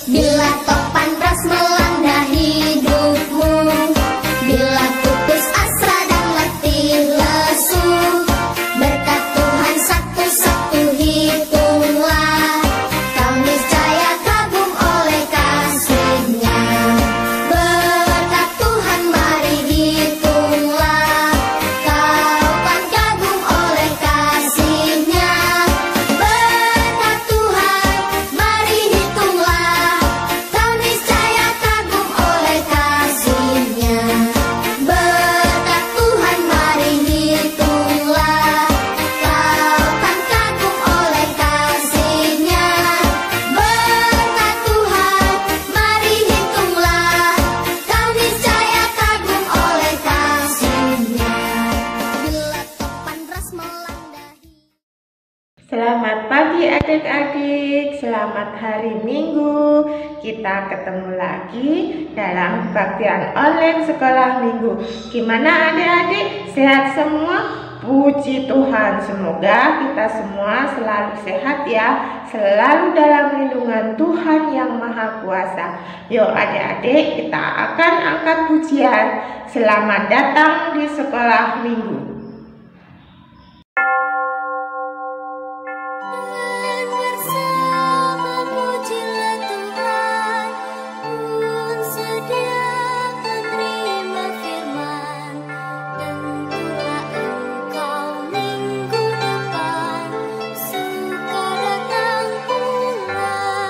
Bila topan ras melanda hidupmu, bila putus asa dan letih lesu, berkat Tuhan satu-satu hitunglah, kau niscaya kagum oleh kasih-Nya. Berkat Tuhan mari hitunglah, kau kan kagum oleh kasih-Nya. Berkat Tuhan mari hitunglah, kau niscaya kagum oleh kasih-Nya. Berkat Tuhan mari hitunglah, kau kan kagum oleh kasih-Nya. Berkat Tuhan mari hitunglah, kau niscaya kagum oleh kasih-Nya. Bila topan ras melanda. Selamat pagi adik-adik, selamat hari Minggu. Kita ketemu lagi dalam kebaktian online sekolah minggu. Gimana adik-adik? Sehat semua? Puji Tuhan, semoga kita semua selalu sehat ya, selalu dalam lindungan Tuhan yang Maha Kuasa. Yuk adik-adik, kita akan angkat pujian. Selamat datang di sekolah minggu. Bersama pujilah Tuhan, pun sedia menerima firman. Tentulah engkau minggu depan suka datang pulang.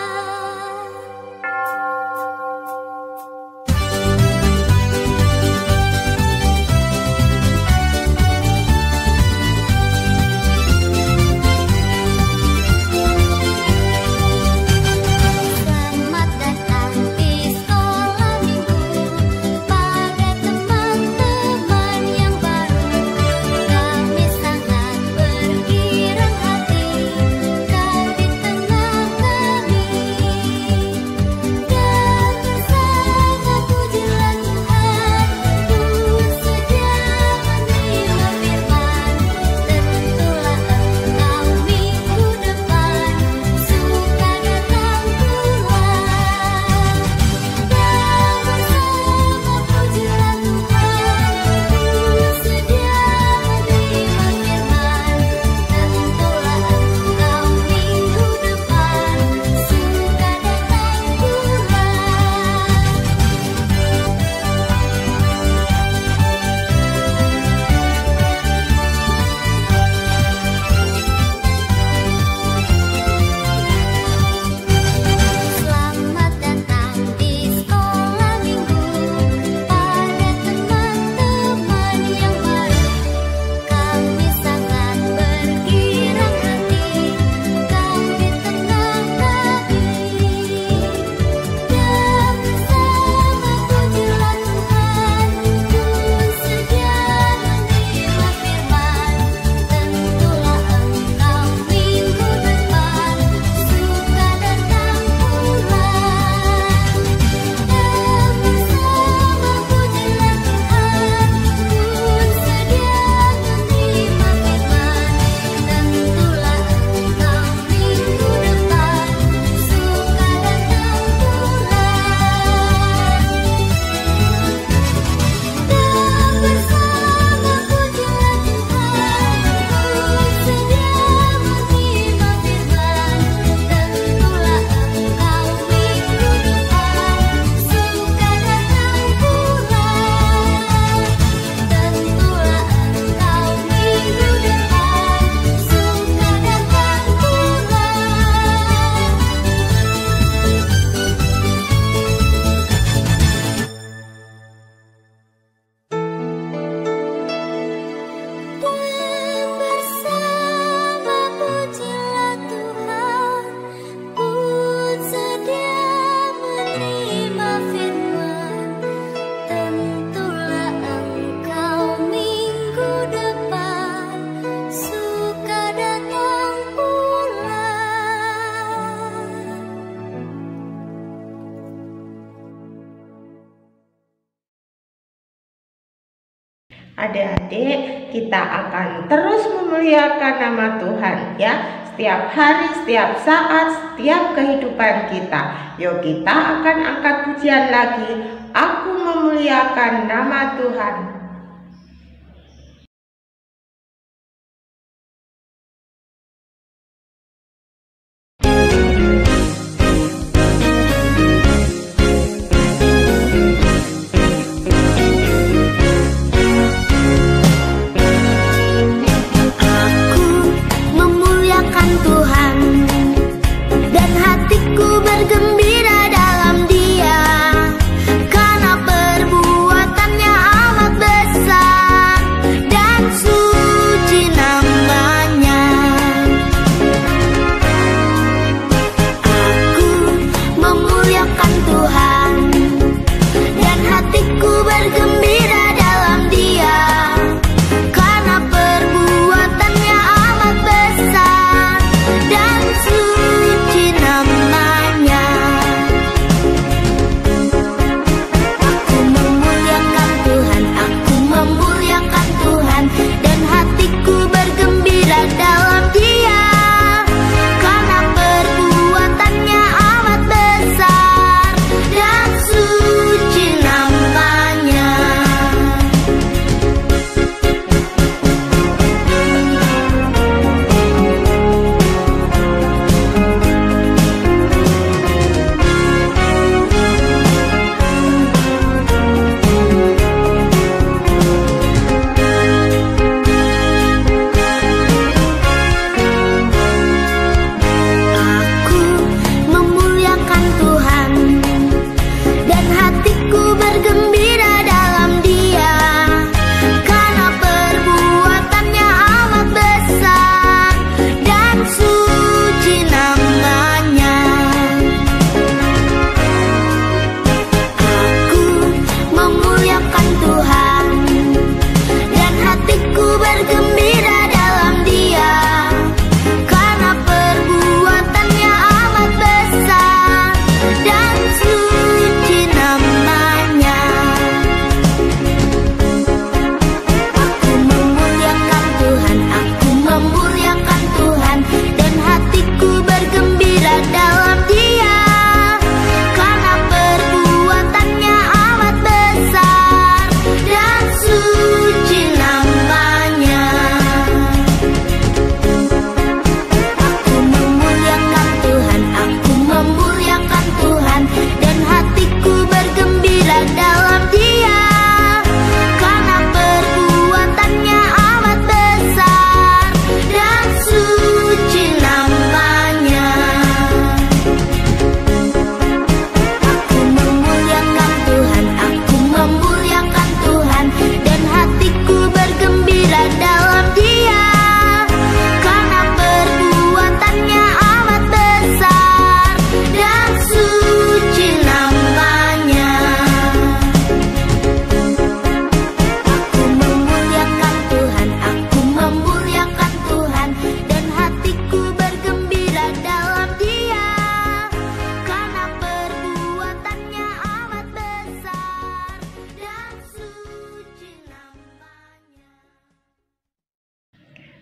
Selamat datang di sekolah minggu, pada teman-teman yang baru. Kami sangat bergirang hati, kau di tengah kami. Dan bersama pujilah Tuhan, pun sedia menerima firman. Tentulah engkau minggu depan suka datang pulang. Dan bersama pujilah Tuhan, pun sedia menerima firman. Tentulah engkau minggu depan suka datang Selamat datang di sekolah minggu, pada teman-teman yang baru. Kami sangat bergirang hati, kau di tengah kami. Dan bersama pujilah Tuhan, pun sedia menerima firman. Tentulah engkau minggu depan suka datang pulang. Dan bersama pujilah Tuhan, pun sedia menerima firman. Tentulah engkau minggu depan suka datang pulang. Dan bersama pujilah Tuhan, pun sedia menerima firman. Tentulah engkau minggu depan suka datang pulang. Tentulah engkau minggu depan suka datang Dan bersama pujilah Tuhan, pun sedia menerima firman. Tentulah engkau minggu depan suka datang pulang. Adik-adik, kita akan terus memuliakan nama Tuhan ya. setiap hari, setiap saat, setiap kehidupan kita. Yuk kita akan angkat pujian lagi. Aku memuliakan nama Tuhan.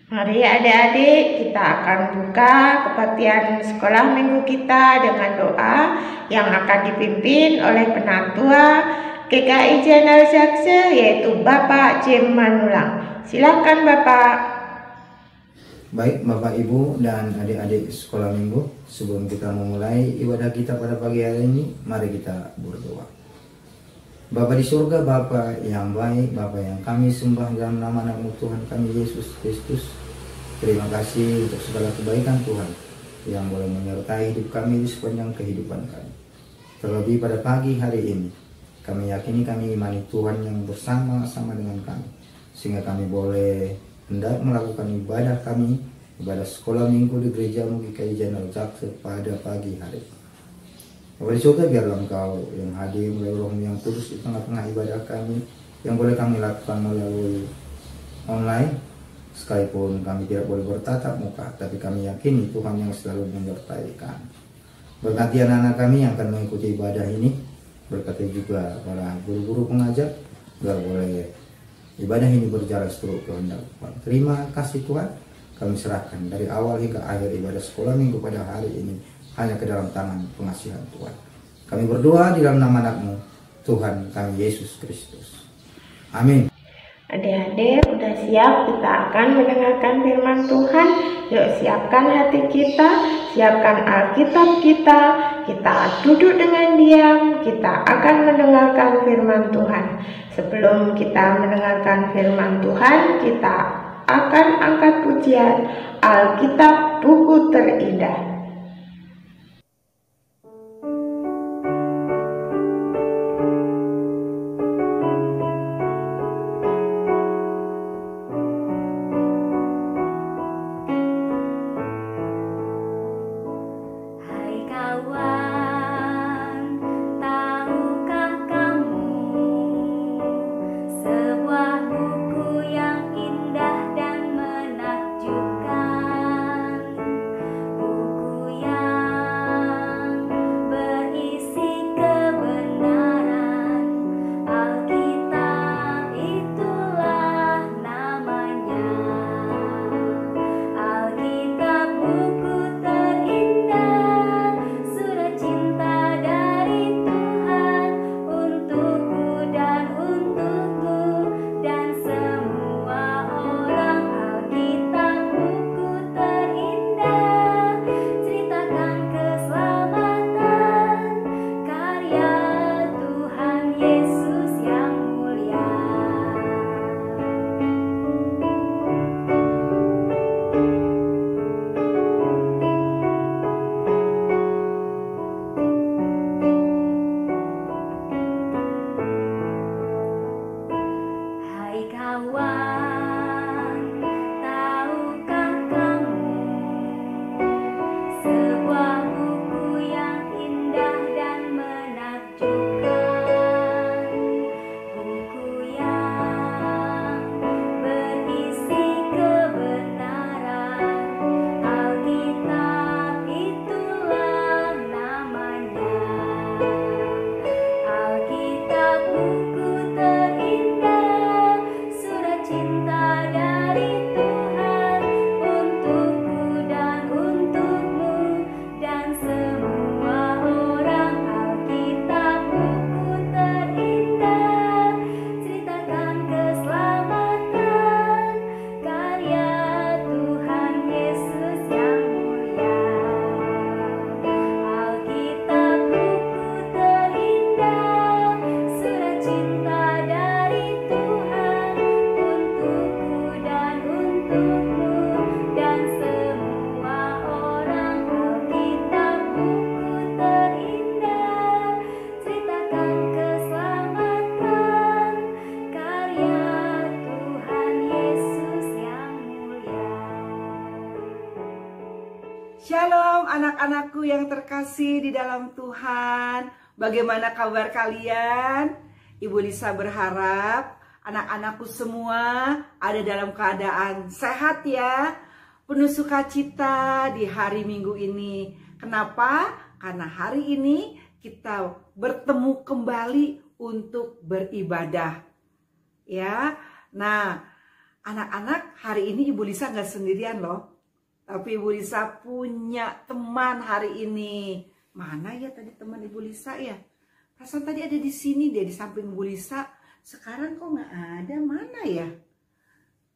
Mari adik-adik kita akan buka kebaktian sekolah minggu kita dengan doa yang akan dipimpin oleh Penatua GKI Channel Jakse, yaitu Bapak Jim Manulang. Silakan Bapak. Baik Bapak Ibu dan adik-adik sekolah minggu, sebelum kita memulai ibadah kita pada pagi hari ini, mari kita berdoa. Bapa di surga, Bapa yang baik, Bapa yang kami sembah dalam nama-Mu Tuhan kami Yesus Kristus. Terima kasih untuk segala kebaikan Tuhan yang boleh menyertai hidup kami di sepanjang kehidupan kami. Terlebih pada pagi hari ini, kami yakini kami imani Tuhan yang bersama-sama dengan kami, sehingga kami boleh hendak melakukan ibadah kami, ibadah sekolah minggu di gereja-Mu GKI Channel Jakse pada pagi hari ini. Bapak di surga, biarlah Engkau yang hadir melalui Roh-Mu yang kudus di tengah-tengah ibadah kami, yang boleh kami lakukan melalui online, sekalipun kami tidak boleh bertatap muka, tapi kami yakini Tuhan yang selalu menyertai kami. Berkati anak-anak kami yang akan mengikuti ibadah ini, berkati juga para guru-guru pengajar, agar boleh ibadah ini berjalan seturut kehendak Tuhan. Terima kasih Tuhan, kami serahkan dari awal hingga akhir ibadah sekolah minggu pada hari ini hanya ke dalam tangan pengasihan Tuhan. Kami berdoa di dalam nama anak-Mu, Tuhan kami Yesus Kristus. Amin. Adik-adik udah siap, kita akan mendengarkan firman Tuhan. Yuk siapkan hati kita, siapkan Alkitab kita duduk dengan diam, kita akan mendengarkan firman Tuhan. Sebelum kita mendengarkan firman Tuhan, kita akan angkat pujian Alkitab buku terindah. Shalom anak-anakku yang terkasih di dalam Tuhan. Bagaimana kabar kalian? Ibu Lisa berharap anak-anakku semua ada dalam keadaan sehat ya. Penuh sukacita di hari Minggu ini. Kenapa? Karena hari ini kita bertemu kembali untuk beribadah. Ya. Nah, anak-anak, hari ini Ibu Lisa nggak sendirian loh. Tapi Ibu Lisa punya teman hari ini. Mana ya tadi teman Ibu Lisa ya? Perasaan tadi ada di sini dia di samping Ibu Lisa. Sekarang kok nggak ada? Mana ya?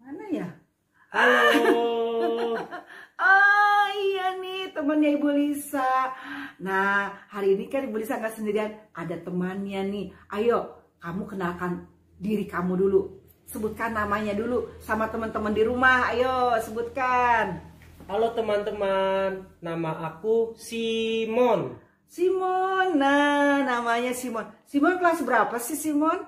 Mana ya? Halo. Oh iya nih temannya Ibu Lisa. Nah hari ini kan Ibu Lisa nggak sendirian. Ada temannya nih. Ayo kamu kenalkan diri kamu dulu. Sebutkan namanya dulu sama teman-teman di rumah. Ayo sebutkan. Halo teman-teman, nama aku Simon. Simon, nah namanya Simon. Simon kelas berapa sih Simon?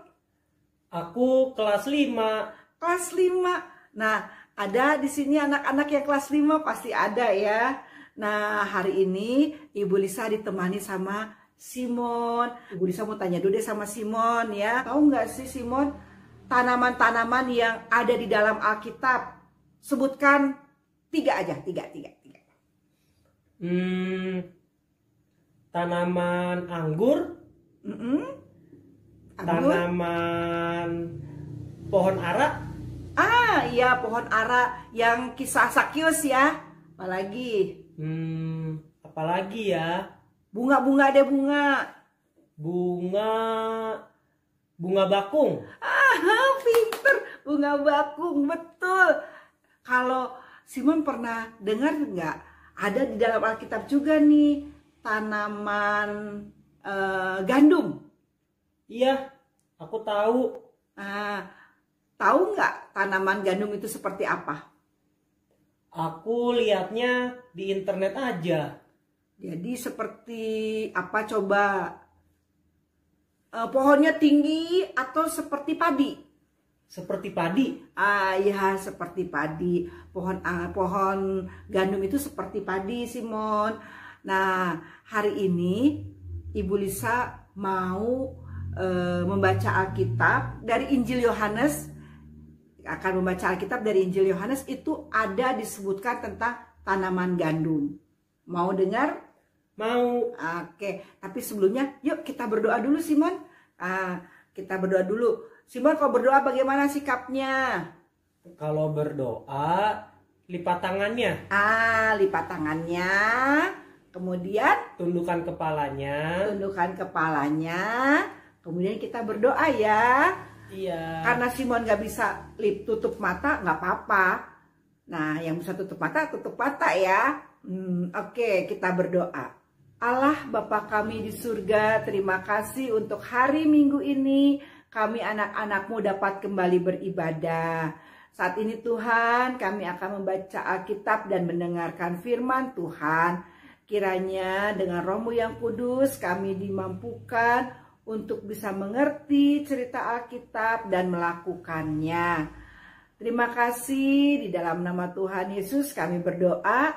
Aku kelas 5. Kelas 5. Nah, ada di sini anak-anak yang kelas 5 pasti ada ya. Nah, hari ini Ibu Lisa ditemani sama Simon. Ibu Lisa mau tanya dulu deh sama Simon ya. Tahu nggak sih Simon, tanaman-tanaman yang ada di dalam Alkitab? Sebutkan 3 aja, 3. Tanaman anggur, Anggur. tanaman pohon ara, Iya, pohon ara yang kisah Sakyus ya. Apalagi? Apalagi ya? Bunga-bunga deh, bunga. Bunga bakung. Pinter, bunga bakung, betul. Kalau Simon pernah dengar nggak? Ada di dalam Alkitab juga nih tanaman gandum. Iya, aku tahu. Tahu nggak tanaman gandum itu seperti apa? Aku lihatnya di internet aja. Jadi seperti apa coba? Pohonnya tinggi atau seperti padi? Seperti padi. Ya, seperti padi. Pohon gandum itu seperti padi, Simon. Nah, hari ini Ibu Lisa mau membaca Alkitab dari Injil Yohanes. Akan membaca Alkitab dari Injil Yohanes, itu ada disebutkan tentang tanaman gandum. Mau dengar? Mau. Oke, tapi sebelumnya yuk kita berdoa dulu, Simon. Kita berdoa dulu. Simon, kalau berdoa bagaimana sikapnya? Kalau berdoa, lipat tangannya. Lipat tangannya. Kemudian Tundukkan kepalanya. tundukkan kepalanya. Kemudian kita berdoa ya. Iya. Karena Simon gak bisa tutup mata, nggak apa-apa. Nah, yang bisa tutup mata ya. Oke, kita berdoa. Allah Bapa kami di surga, terima kasih untuk hari Minggu ini. Kami anak-anak-Mu dapat kembali beribadah. Saat ini Tuhan, kami akan membaca Alkitab dan mendengarkan firman Tuhan. Kiranya dengan Roh-Mu yang kudus kami dimampukan untuk bisa mengerti cerita Alkitab dan melakukannya. Terima kasih, di dalam nama Tuhan Yesus kami berdoa.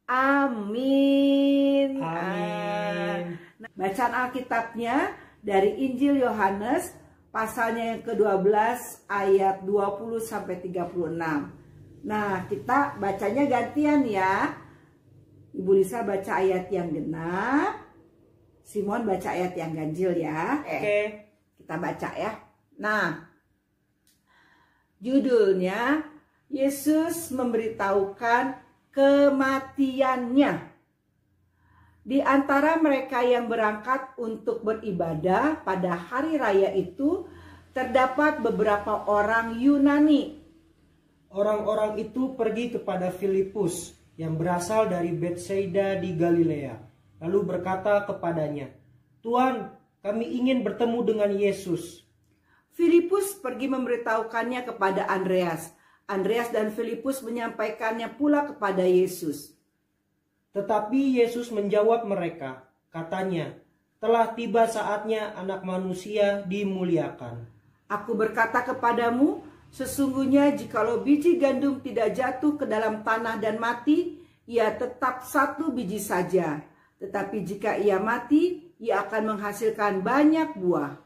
Amin. Nah, bacaan Alkitabnya dari Injil Yohanes pasalnya yang ke-12 ayat 20 sampai 36. Nah, kita bacanya gantian ya. Ibu Lisa baca ayat yang genap, Simon baca ayat yang ganjil ya. Oke. Kita baca ya. Nah, judulnya Yesus memberitahukan kematiannya. Di antara mereka yang berangkat untuk beribadah pada hari raya itu terdapat beberapa orang Yunani. Orang-orang itu pergi kepada Filipus yang berasal dari Betsaida di Galilea, lalu berkata kepadanya, "Tuan, kami ingin bertemu dengan Yesus." Filipus pergi memberitahukannya kepada Andreas. Andreas dan Filipus menyampaikannya pula kepada Yesus. Tetapi Yesus menjawab mereka, katanya, "Telah tiba saatnya Anak Manusia dimuliakan. Aku berkata kepadamu, sesungguhnya jikalau biji gandum tidak jatuh ke dalam tanah dan mati, ia tetap satu biji saja. Tetapi jika ia mati, ia akan menghasilkan banyak buah.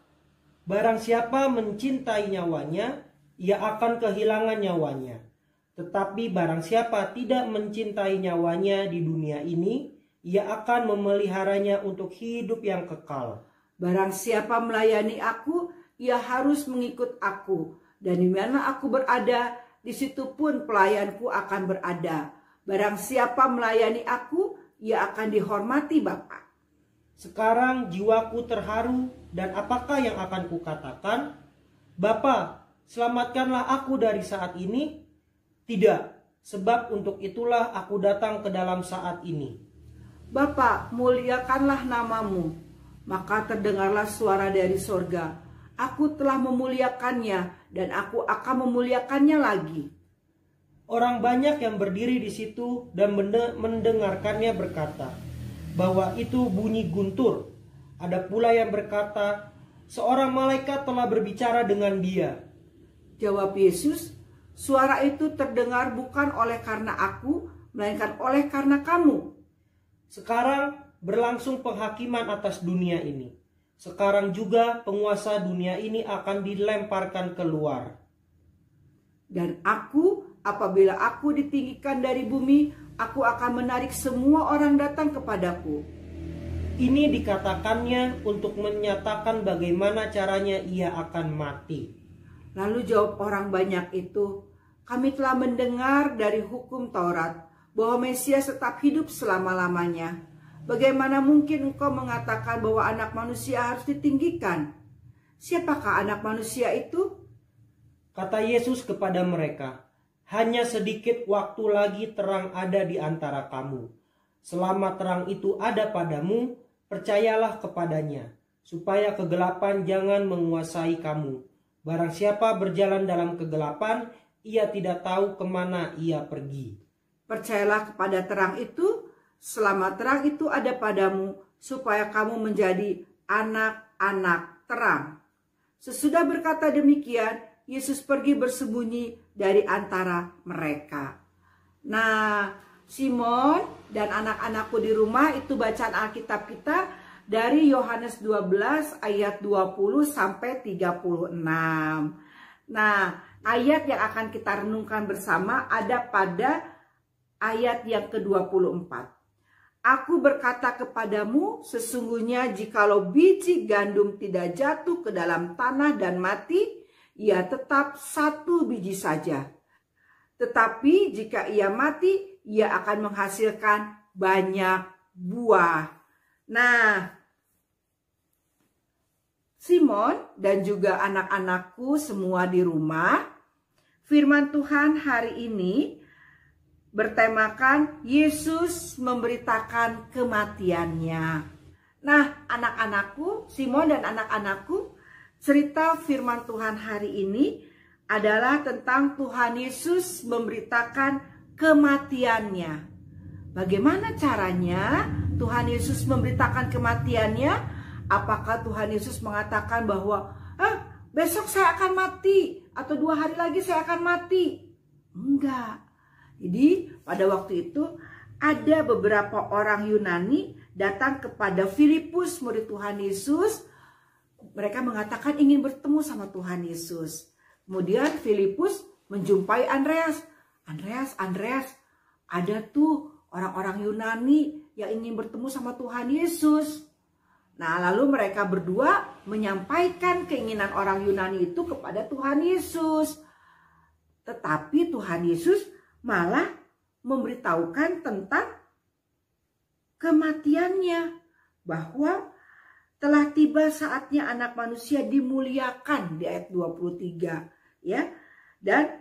Barang siapa mencintai nyawanya, ia akan kehilangan nyawanya. Tetapi barang siapa tidak mencintai nyawanya di dunia ini, ia akan memeliharanya untuk hidup yang kekal. Barang siapa melayani aku, ia harus mengikut aku. Dan di mana aku berada, di situ pun pelayanku akan berada. Barang siapa melayani aku, ia akan dihormati Bapa." Sekarang jiwaku terharu, dan apakah yang akan kukatakan? Bapa, selamatkanlah aku dari saat ini? Tidak, sebab untuk itulah aku datang ke dalam saat ini. "Bapa, muliakanlah namamu." Maka terdengarlah suara dari sorga, "Aku telah memuliakannya, dan aku akan memuliakannya lagi." Orang banyak yang berdiri di situ dan mendengarkannya berkata bahwa itu bunyi guntur. Ada pula yang berkata, "Seorang malaikat telah berbicara dengan dia." Jawab Yesus, "Suara itu terdengar bukan oleh karena aku, melainkan oleh karena kamu." Sekarang berlangsung penghakiman atas dunia ini. Sekarang juga penguasa dunia ini akan dilemparkan keluar. "Dan aku, apabila aku ditinggikan dari bumi, aku akan menarik semua orang datang kepadaku." Ini dikatakannya untuk menyatakan bagaimana caranya ia akan mati. Lalu jawab orang banyak itu, kami telah mendengar dari hukum Taurat bahwa Mesias tetap hidup selama-lamanya. Bagaimana mungkin engkau mengatakan bahwa anak manusia harus ditinggikan? Siapakah anak manusia itu? Kata Yesus kepada mereka, hanya sedikit waktu lagi terang ada di antara kamu. Selama terang itu ada padamu, percayalah kepadanya, supaya kegelapan jangan menguasai kamu. Barang siapa berjalan dalam kegelapan, ia tidak tahu kemana ia pergi. Percayalah kepada terang itu, selama terang itu ada padamu, supaya kamu menjadi anak-anak terang. Sesudah berkata demikian, Yesus pergi bersembunyi dari antara mereka. Nah, Simon dan anak-anakku di rumah, itu bacaan Alkitab kita dari Yohanes 12 ayat 20 sampai 36. Nah, ayat yang akan kita renungkan bersama ada pada ayat yang ke-24. Aku berkata kepadamu, sesungguhnya jikalau biji gandum tidak jatuh ke dalam tanah dan mati, ia tetap satu biji saja. Tetapi jika ia mati, ia akan menghasilkan banyak buah. Nah, Simon dan juga anak-anakku semua di rumah, firman Tuhan hari ini bertemakan Yesus memberitakan kematiannya. Nah, anak-anakku, Simon dan anak-anakku, cerita firman Tuhan hari ini adalah tentang Tuhan Yesus memberitakan kematiannya. Bagaimana caranya Tuhan Yesus memberitakan kematiannya? Apakah Tuhan Yesus mengatakan bahwa besok saya akan mati atau 2 hari lagi saya akan mati? Enggak. Jadi pada waktu itu ada beberapa orang Yunani datang kepada Filipus, murid Tuhan Yesus. Mereka mengatakan ingin bertemu sama Tuhan Yesus. Kemudian Filipus menjumpai Andreas. Andreas, ada tuh orang-orang Yunani yang ingin bertemu sama Tuhan Yesus. Nah, lalu mereka berdua menyampaikan keinginan orang Yunani itu kepada Tuhan Yesus. Tetapi Tuhan Yesus malah memberitahukan tentang kematiannya, bahwa telah tiba saatnya anak manusia dimuliakan di ayat 23 ya. Dan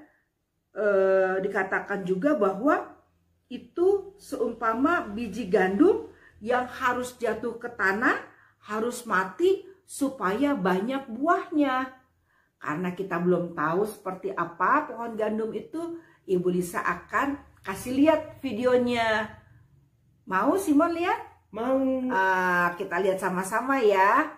dikatakan juga bahwa itu seumpama biji gandum yang harus jatuh ke tanah, harus mati supaya banyak buahnya. Karena kita belum tahu seperti apa pohon gandum itu, Ibu Lisa akan kasih lihat videonya. Mau Simon lihat? Mau. Kita lihat sama-sama ya.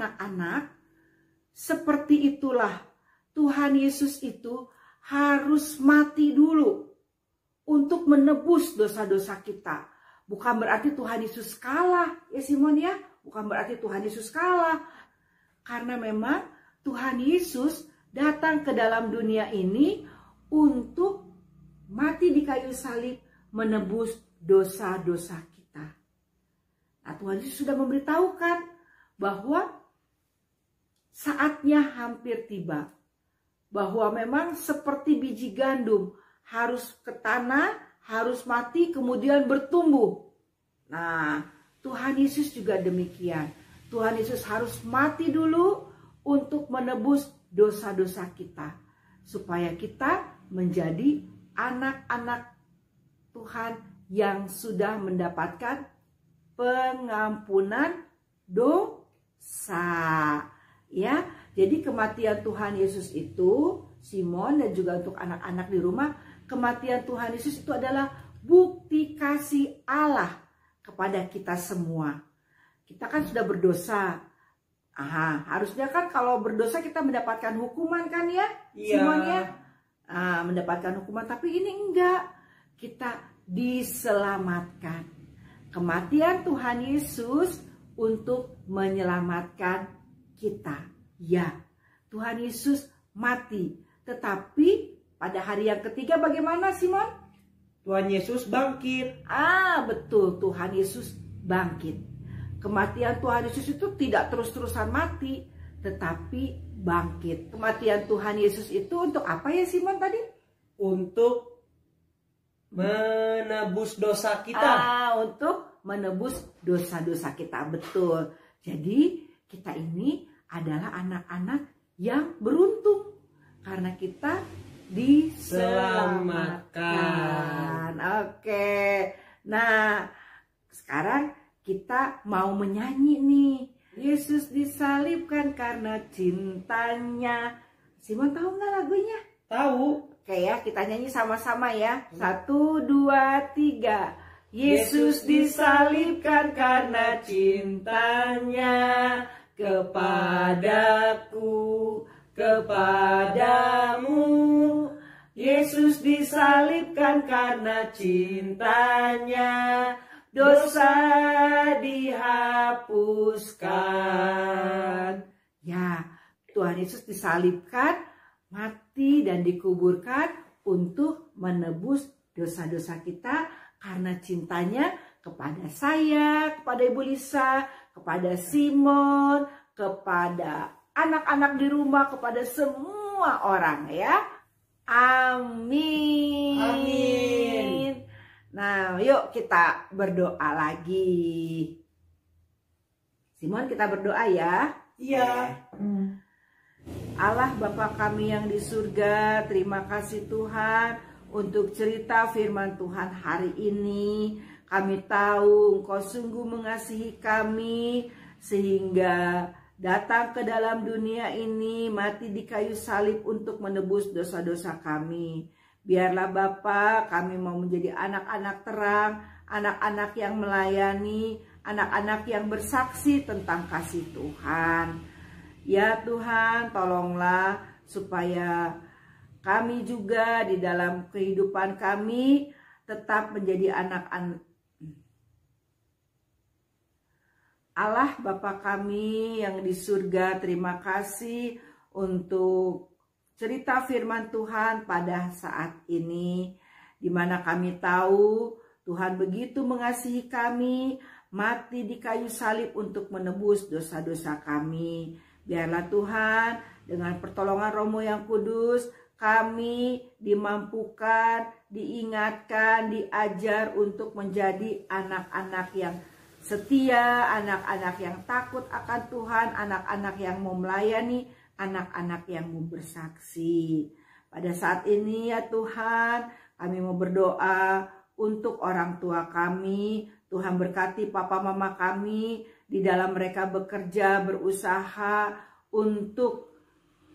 anak-anak, seperti itulah Tuhan Yesus itu harus mati dulu untuk menebus dosa-dosa kita. Bukan berarti Tuhan Yesus kalah, ya Simon ya. Bukan berarti Tuhan Yesus kalah. Karena memang Tuhan Yesus datang ke dalam dunia ini untuk mati di kayu salib menebus dosa-dosa kita. Nah, Tuhan Yesus sudah memberitahukan bahwa saatnya hampir tiba. Bahwa memang seperti biji gandum harus ke tanah, harus mati, kemudian bertumbuh. Nah, Tuhan Yesus juga demikian. Tuhan Yesus harus mati dulu untuk menebus dosa-dosa kita. Supaya kita menjadi anak-anak Tuhan yang sudah mendapatkan pengampunan dosa. Ya, jadi kematian Tuhan Yesus itu, Simon dan juga untuk anak-anak di rumah, kematian Tuhan Yesus itu adalah bukti kasih Allah kepada kita semua. Kita kan sudah berdosa. Harusnya kan kalau berdosa kita mendapatkan hukuman kan ya, Simon ya? Mendapatkan hukuman, tapi ini enggak. Kita diselamatkan. Kematian Tuhan Yesus untuk menyelamatkan kita. Ya, Tuhan Yesus mati. Tetapi pada hari yang ketiga bagaimana, Simon? Tuhan Yesus bangkit. Betul, Tuhan Yesus bangkit. Kematian Tuhan Yesus itu tidak terus-terusan mati, tetapi bangkit. Kematian Tuhan Yesus itu untuk apa ya, Simon tadi? Untuk menebus dosa kita. Untuk menebus dosa-dosa kita, betul. Jadi kita ini adalah anak-anak yang beruntung karena kita diselamatkan. Oke. Nah, sekarang kita mau menyanyi nih. Yesus disalibkan karena cintanya. Simon tahu nggak lagunya? Tahu. Oke ya, kita nyanyi sama-sama ya. 1, 2, 3. Yesus disalibkan karena cintanya kepadaku, kepadamu. Yesus disalibkan karena cintanya, dosa dihapuskan. Ya, Tuhan Yesus disalibkan, mati dan dikuburkan untuk menebus dosa-dosa kita karena cintanya kepada saya, kepada Ibu Lisa, kepada Simon, kepada anak-anak di rumah, kepada semua orang ya. Amin. Amin. Nah, yuk kita berdoa lagi. Simon, kita berdoa ya. Iya. Allah Bapa kami yang di surga, terima kasih Tuhan untuk cerita firman Tuhan hari ini. Kami tahu Engkau sungguh mengasihi kami sehingga datang ke dalam dunia ini, mati di kayu salib untuk menebus dosa-dosa kami. Biarlah Bapa, kami mau menjadi anak-anak terang, anak-anak yang melayani, anak-anak yang bersaksi tentang kasih Tuhan. Ya Tuhan, tolonglah supaya kami juga di dalam kehidupan kami tetap menjadi anak-anak Allah Bapa kami yang di surga. Terima kasih untuk cerita firman Tuhan pada saat ini, di mana kami tahu Tuhan begitu mengasihi kami, mati di kayu salib untuk menebus dosa-dosa kami. Biarlah Tuhan dengan pertolongan Roh-Mu yang kudus, kami dimampukan, diingatkan, diajar untuk menjadi anak-anak yang setia, anak-anak yang takut akan Tuhan, anak-anak yang mau melayani, anak-anak yang mau bersaksi. Pada saat ini ya Tuhan, kami mau berdoa untuk orang tua kami. Tuhan berkati papa mama kami di dalam mereka bekerja, berusaha untuk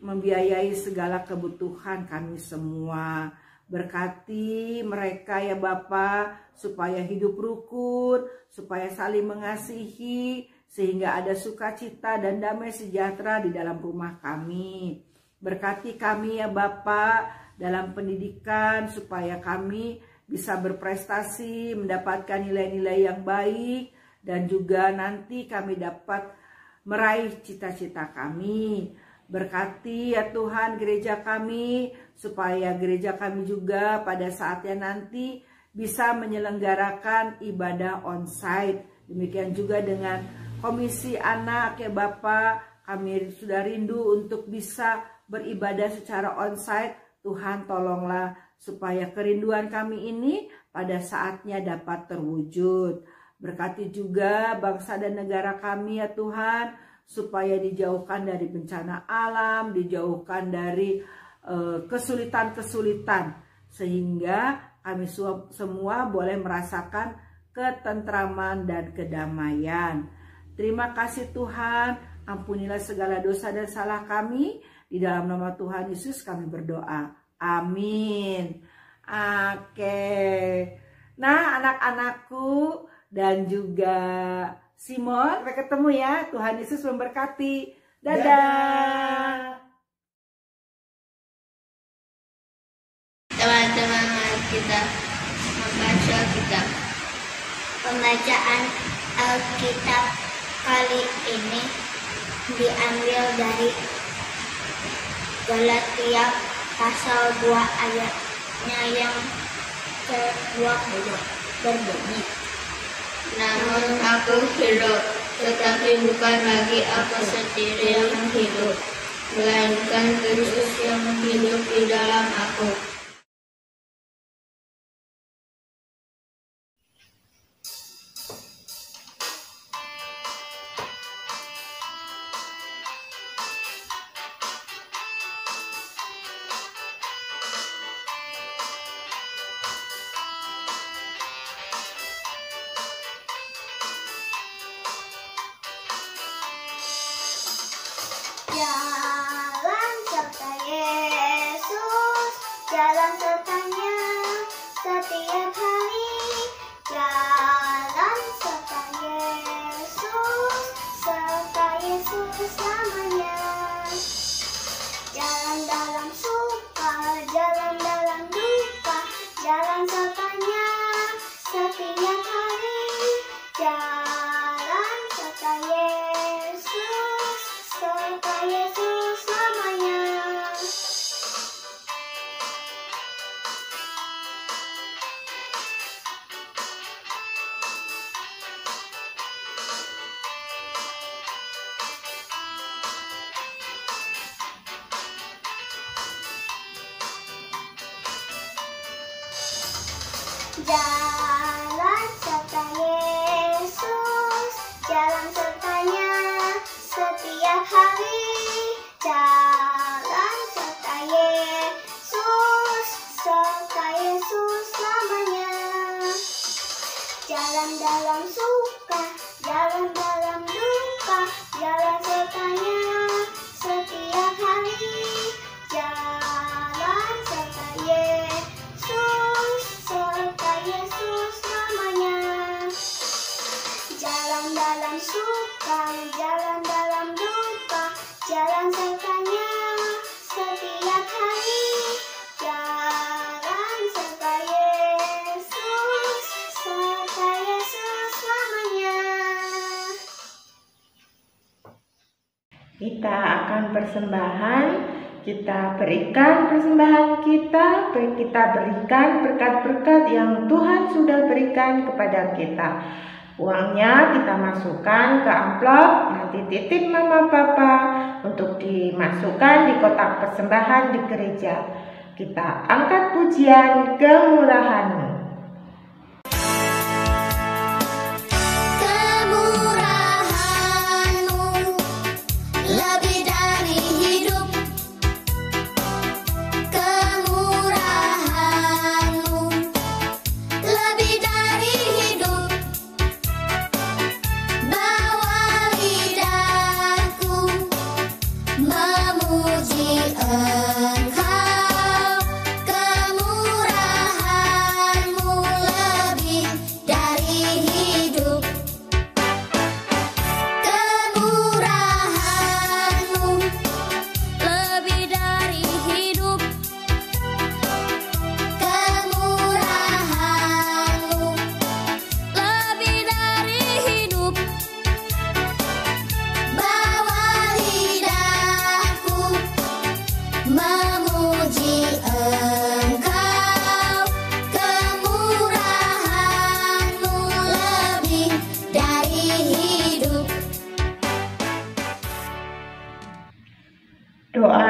membiayai segala kebutuhan kami semua. Berkati mereka ya Bapa, supaya hidup rukun, supaya saling mengasihi, sehingga ada sukacita dan damai sejahtera di dalam rumah kami. Berkati kami ya Bapa dalam pendidikan, supaya kami bisa berprestasi, mendapatkan nilai-nilai yang baik, dan juga nanti kami dapat meraih cita-cita kami. Berkati ya Tuhan gereja kami, supaya gereja kami juga pada saatnya nanti bisa menyelenggarakan ibadah onsite. Demikian juga dengan komisi anak ya Bapak, kami sudah rindu untuk bisa beribadah secara onsite. Tuhan tolonglah supaya kerinduan kami ini pada saatnya dapat terwujud. Berkati juga bangsa dan negara kami ya Tuhan, supaya dijauhkan dari bencana alam, dijauhkan dari kesulitan-kesulitan, sehingga kami semua boleh merasakan ketentraman dan kedamaian. Terima kasih Tuhan, ampunilah segala dosa dan salah kami. Di dalam nama Tuhan Yesus kami berdoa. Amin. Oke. Nah, anak-anakku dan juga Simon, sampai ketemu ya. Tuhan Yesus memberkati. Dadah. Teman-teman, mari kita membaca Alkitab. Pembacaan Alkitab kali ini diambil dari Galatia pasal 2 ayatnya yang ke-20 berbunyi. Namun aku hidup, tetapi bukan lagi aku sendiri yang hidup, melainkan Kristus yang hidup di dalam aku. Jalan serta Yesus, jalan sertanya setiap hari. Jalan serta Yesus selamanya. Jalan dalam suka, jalan dalam duka, jalan sertanya setiap hari. Jalan serta Yesus selamanya. Jalan serta Yesus, jalan sertanya setiap hari. Jalan serta Yesus selamanya. Jalan dalam suka, jalan dalam duka, jalan sertanya setiap hari. Jalan serta Yesus namanya. Jalan dalam suka, jalan dalam duka, jalan sertanya setiap hari. Jalan serta Yesus namanya. Kita akan persembahan, kita berikan persembahan kita berikan berkat-berkat yang Tuhan sudah berikan kepada kita. Uangnya kita masukkan ke amplop, nanti titip mama papa untuk dimasukkan di kotak persembahan di gereja. Kita angkat pujian kemurahan-Mu. Memuji Engkau, kemurahan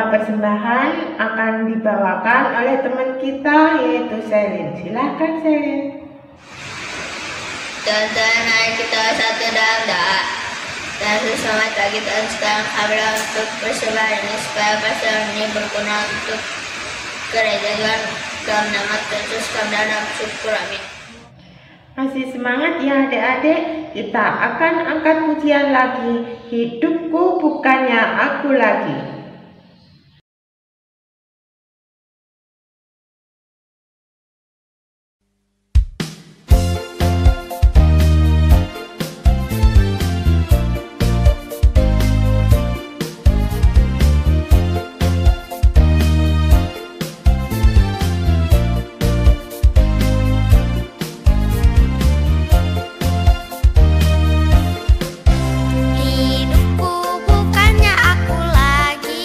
persembahan akan dibawakan oleh teman kita yaitu Selin. Silakan Selin. Tuhan, hari kita satu dalam doa. Dan selamat pagi Tuhan, sekarang kami untuk persembahan ini supaya persembahan ini berguna untuk gereja Tuhan. Dalam nama Tuhan Yesus kami dalam syukur, amin. Masih semangat ya adik-adik, kita akan angkat pujian lagi. Hidupku bukannya aku lagi. Hidupku bukannya aku lagi.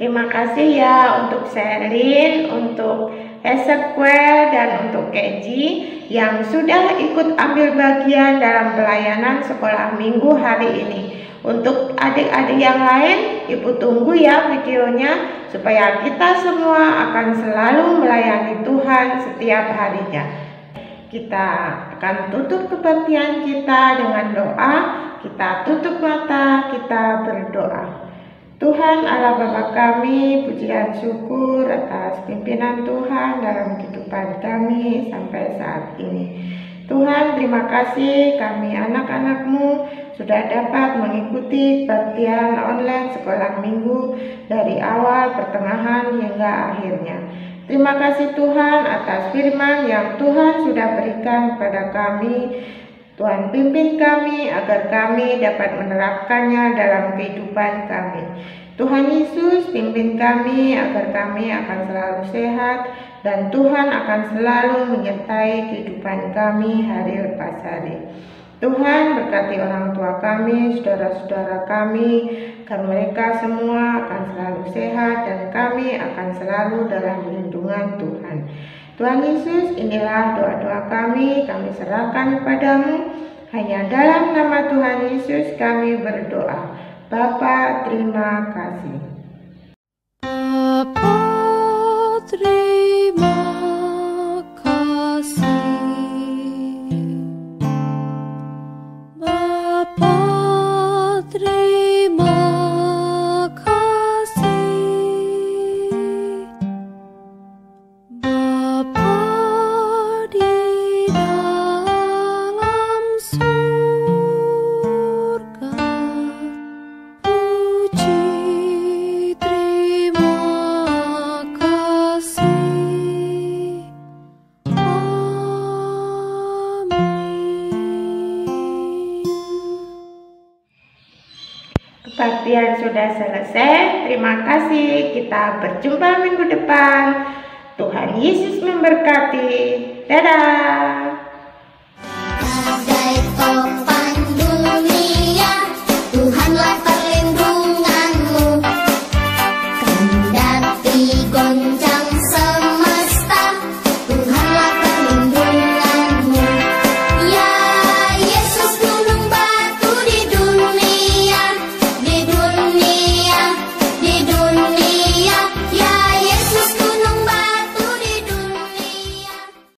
Terima kasih ya untuk Sherlyn, untuk Ezekiel, dan untuk Kenji yang sudah ikut ambil bagian dalam pelayanan sekolah minggu hari ini. Untuk adik-adik yang lain, Ibu tunggu ya videonya supaya kita semua akan selalu melayani Tuhan setiap harinya. Kita akan tutup kebaktian kita dengan doa. Kita tutup mata, kita berdoa. Tuhan Allah Bapa kami, pujian syukur atas pimpinan Tuhan dalam kehidupan kami sampai saat ini. Tuhan, terima kasih kami anak-anak-Mu sudah dapat mengikuti kebaktian online sekolah minggu dari awal, pertengahan, hingga akhirnya. Terima kasih Tuhan atas firman yang Tuhan sudah berikan kepada kami. Tuhan pimpin kami agar kami dapat menerapkannya dalam kehidupan kami. Tuhan Yesus pimpin kami agar kami akan selalu sehat dan Tuhan akan selalu menyertai kehidupan kami hari lepas hari. Tuhan berkati orang tua kami, saudara-saudara kami, agar mereka semua akan selalu sehat dan kami akan selalu dalam lindungan Tuhan. Tuhan Yesus, inilah doa-doa kami serahkan kepadamu. Hanya dalam nama Tuhan Yesus kami berdoa. Bapa, terima kasih. Bapa, terima kasih. Bapa, terima kasih. Bapa di dalam surga, puji terima kasih. Amin. Kebaktian sudah selesai. Terima kasih. Kita berjumpa minggu depan. Tuhan Yesus memberkati. Dadah.